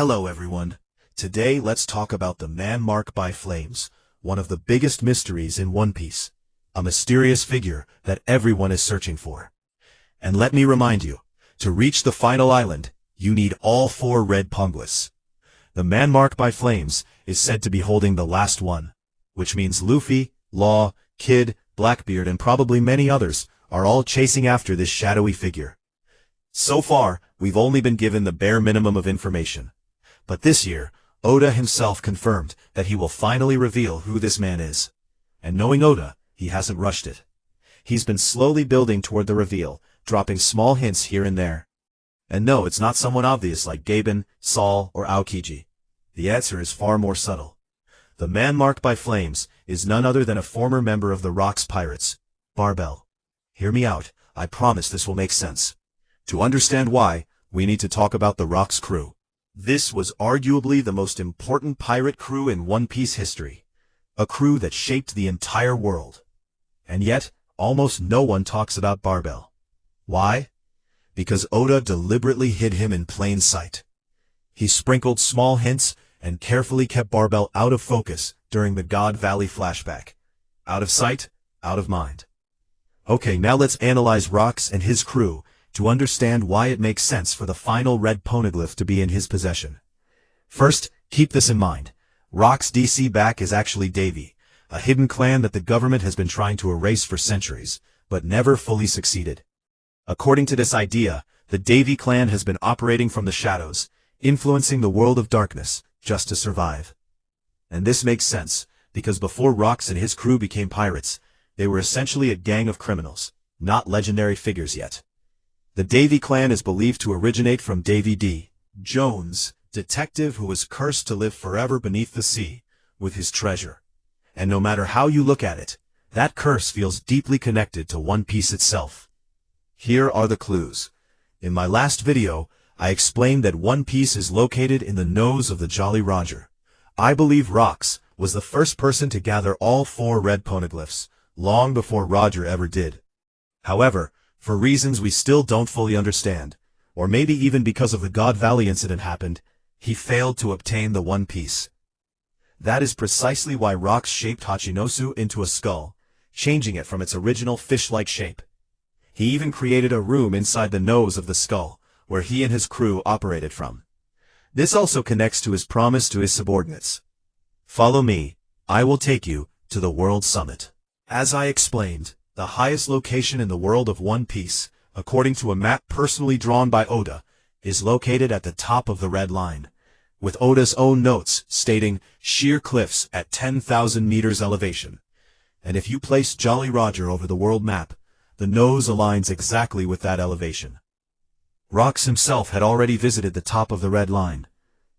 Hello everyone. Today let's talk about the man marked by flames, one of the biggest mysteries in One Piece. A mysterious figure that everyone is searching for. And let me remind you, to reach the final island, you need all 4 Red Poneglyphs. The man marked by flames is said to be holding the last one, which means Luffy, Law, Kid, Blackbeard and probably many others are all chasing after this shadowy figure. So far, we've only been given the bare minimum of information. But this year, Oda himself confirmed that he will finally reveal who this man is. And knowing Oda, he hasn't rushed it. He's been slowly building toward the reveal, dropping small hints here and there. And no, it's not someone obvious like Gaben, Saul, or Aokiji. The answer is far more subtle. The man marked by flames is none other than a former member of the RocksDPirates, Barbel. Hear me out, I promise this will make sense. To understand why, we need to talk about the Rocks crew. This was arguably the most important pirate crew in One Piece history. A crew that shaped the entire world. And yet, almost no one talks about Barbel. Why? Because Oda deliberately hid him in plain sight. He sprinkled small hints and carefully kept Barbel out of focus during the God Valley flashback. Out of sight, out of mind. Okay, now let's analyze Rocks and his crew to understand why it makes sense for the final Red Poneglyph to be in his possession. First, keep this in mind. RocksDXebec is actually Davy, a hidden clan that the government has been trying to erase for centuries, but never fully succeeded. According to this idea, the Davy clan has been operating from the shadows, influencing the world of darkness, just to survive. And this makes sense, because before Rocks and his crew became pirates, they were essentially a gang of criminals, not legendary figures yet. The Davy clan is believed to originate from Davy D. Jones, detective who was cursed to live forever beneath the sea, with his treasure. And no matter how you look at it, that curse feels deeply connected to One Piece itself. Here are the clues. In my last video, I explained that One Piece is located in the nose of the Jolly Roger. I believe Rocks was the first person to gather all 4 Red Poneglyphs, long before Roger ever did. However, for reasons we still don't fully understand, or maybe even because of the God Valley incident happened, he failed to obtain the One Piece. That is precisely why Rocks shaped Hachinosu into a skull, changing it from its original fish-like shape. He even created a room inside the nose of the skull, where he and his crew operated from. This also connects to his promise to his subordinates. Follow me, I will take you to the World Summit. As I explained, the highest location in the world of One Piece, according to a map personally drawn by Oda, is located at the top of the Red Line, with Oda's own notes stating sheer cliffs at 10,000 meters elevation. And if you place Jolly Roger over the world map, the nose aligns exactly with that elevation. Rocks himself had already visited the top of the Red Line.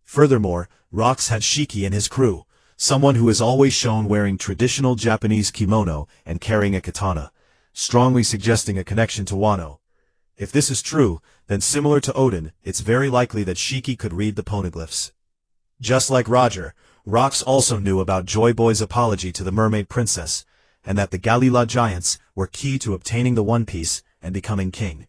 Furthermore, Rocks had Shiki and his crew, someone who is always shown wearing traditional Japanese kimono and carrying a katana, strongly suggesting a connection to Wano. If this is true, then similar to Odin, it's very likely that Shiki could read the Poneglyphs. Just like Roger, Rocks also knew about Joy Boy's apology to the Mermaid Princess, and that the Galila Giants were key to obtaining the One Piece and becoming king.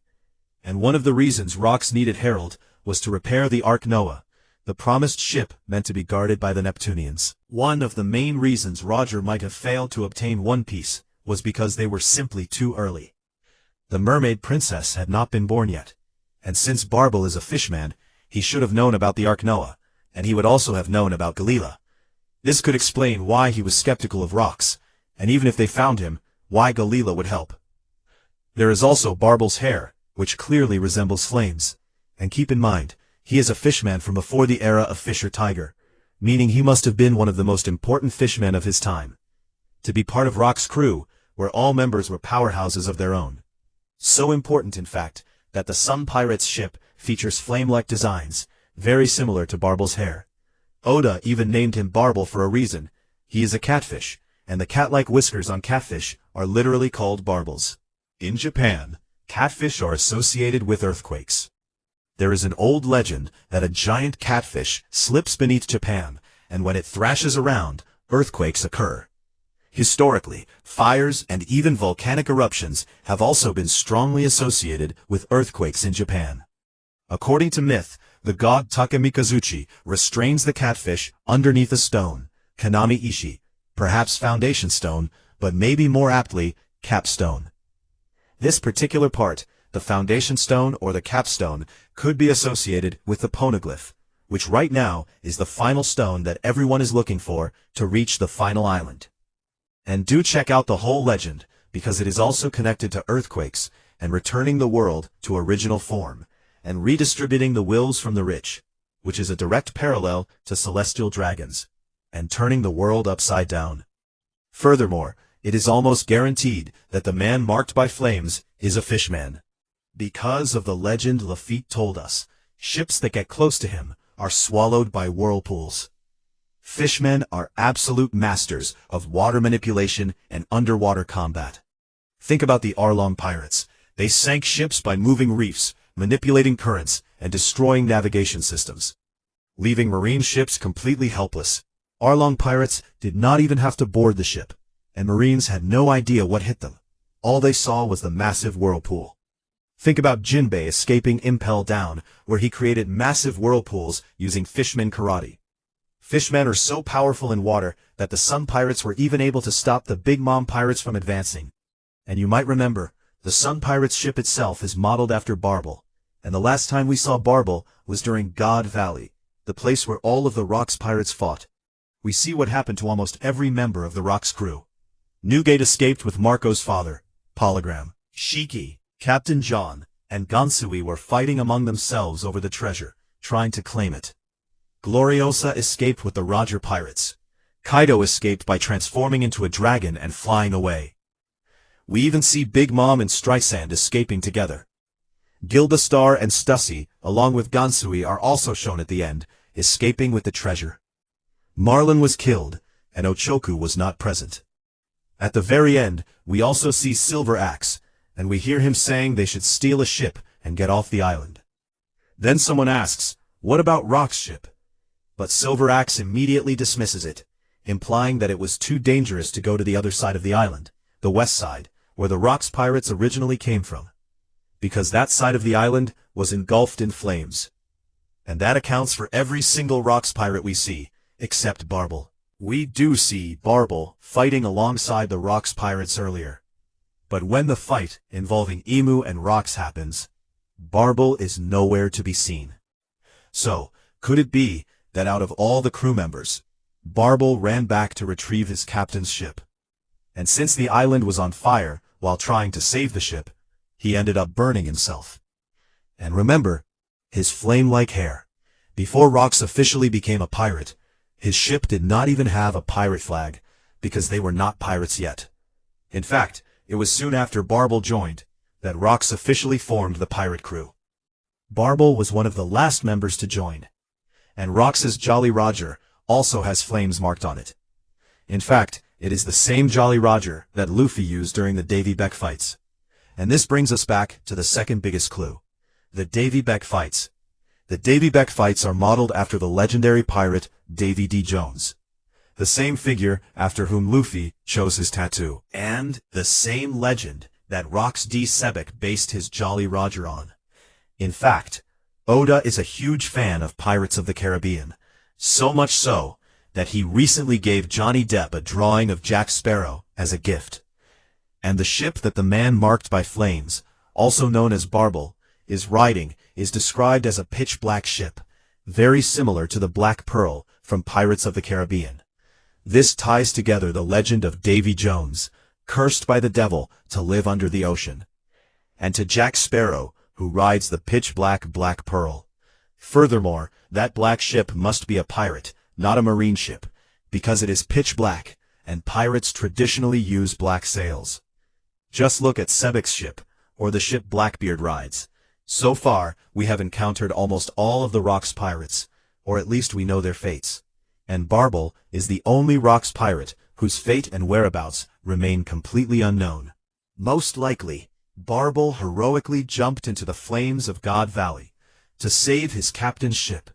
And one of the reasons Rocks needed Herald was to repair the Ark Noah, the promised ship meant to be guarded by the Neptunians. One of the main reasons Roger might have failed to obtain One Piece was because they were simply too early. The Mermaid Princess had not been born yet, and since Barbel is a fishman, he should have known about the Ark Noah, and he would also have known about Galila. This could explain why he was skeptical of Rocks, and even if they found him, why Galila would help. There is also Barbel's hair, which clearly resembles flames. And keep in mind, he is a fishman from before the era of Fisher Tiger, meaning he must have been one of the most important fishmen of his time. To be part of Rock's crew, where all members were powerhouses of their own. So important, in fact, that the Sun Pirates ship features flame-like designs, very similar to Barbel's hair. Oda even named him Barbel for a reason. He is a catfish, and the cat-like whiskers on catfish are literally called barbels. In Japan, catfish are associated with earthquakes. There is an old legend that a giant catfish slips beneath Japan, and when it thrashes around, earthquakes occur. Historically, fires and even volcanic eruptions have also been strongly associated with earthquakes in Japan. According to myth, The god Takemikazuchi restrains the catfish underneath a stone, Kanami Ishi, perhaps foundation stone, but maybe more aptly, capstone. This particular part, the foundation stone or the capstone, could be associated with the Poneglyph, which right now is the final stone that everyone is looking for to reach the final island. And do check out the whole legend, because it is also connected to earthquakes and returning the world to original form, and redistributing the wills from the rich, which is a direct parallel to celestial dragons, and turning the world upside down. Furthermore, it is almost guaranteed that the man marked by flames is a fishman. Because of the legend Lafitte told us, ships that get close to him are swallowed by whirlpools. Fishmen are absolute masters of water manipulation and underwater combat. Think about the Arlong pirates. They sank ships by moving reefs, manipulating currents, and destroying navigation systems, leaving marine ships completely helpless. Arlong pirates did not even have to board the ship, and Marines had no idea what hit them. All they saw was the massive whirlpool. Think about Jinbei escaping Impel Down, where he created massive whirlpools using fishman karate. Fishmen are so powerful in water that the Sun Pirates were even able to stop the Big Mom Pirates from advancing. And you might remember, the Sun Pirates ship itself is modeled after Barbel, and the last time we saw Barbel was during God Valley, the place where all of the Rocks Pirates fought. We see what happened to almost every member of the Rocks crew. Newgate escaped with Marco's father, Polygram. Shiki, Captain John, and Gansui were fighting among themselves over the treasure, trying to claim it. Gloriosa escaped with the Roger Pirates. Kaido escaped by transforming into a dragon and flying away. We even see Big Mom and Streisand escaping together. Gildastar and Stussy, along with Gansui, are also shown at the end, escaping with the treasure. Marlin was killed, and Ochoku was not present. At the very end, we also see Silver Axe, and we hear him saying they should steal a ship and get off the island. Then someone asks, what about Rock's ship? But Silver Axe immediately dismisses it, implying that it was too dangerous to go to the other side of the island, the west side, where the Rocks Pirates originally came from, because that side of the island was engulfed in flames. And that accounts for every single Rocks Pirate we see, except Barbel. We do see Barbel fighting alongside the Rocks Pirates earlier. But when the fight involving Emu and Rocks happens, Barbel is nowhere to be seen. So, could it be that out of all the crew members, Barbel ran back to retrieve his captain's ship? And since the island was on fire while trying to save the ship, he ended up burning himself. And remember, his flame-like hair. Before Rocks officially became a pirate, his ship did not even have a pirate flag, because they were not pirates yet. In fact, it was soon after Barbel joined that Rocks officially formed the pirate crew. Barbel was one of the last members to join, and Rox's Jolly Roger also has flames marked on it. In fact, it is the same Jolly Roger that Luffy used during the Davey Back fights. And this brings us back to the second biggest clue, the Davey Back fights. The Davey Back fights are modeled after the legendary pirate Davy D. Jones, the same figure after whom Luffy chose his tattoo, and the same legend that RocksDXebec based his Jolly Roger on. In fact, Oda is a huge fan of Pirates of the Caribbean, so much so that he recently gave Johnny Depp a drawing of Jack Sparrow as a gift. And the ship that the man marked by flames, also known as Barbel, is riding is described as a pitch-black ship, very similar to the Black Pearl from Pirates of the Caribbean. This ties together the legend of Davy Jones, cursed by the devil to live under the ocean, and to Jack Sparrow, who rides the pitch-black Black Pearl. Furthermore, that black ship must be a pirate, not a marine ship, because it is pitch black, and pirates traditionally use black sails. Just look at Xebec's ship, or the ship Blackbeard rides. So far, we have encountered almost all of the Rocks Pirates, or at least we know their fates. And Barbel is the only Rocks pirate whose fate and whereabouts remain completely unknown. Most likely, Barbel heroically jumped into the flames of God Valley to save his captain's ship,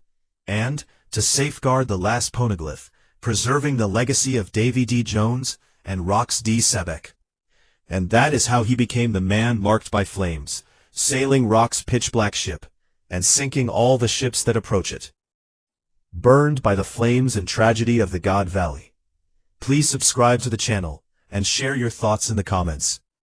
and to safeguard the last Poneglyph, preserving the legacy of Davy D. Jones and RocksDXebec. And that is how he became the man marked by flames, sailing Rock's pitch-black ship, and sinking all the ships that approach it. Burned by the flames and tragedy of the God Valley. Please subscribe to the channel, and share your thoughts in the comments.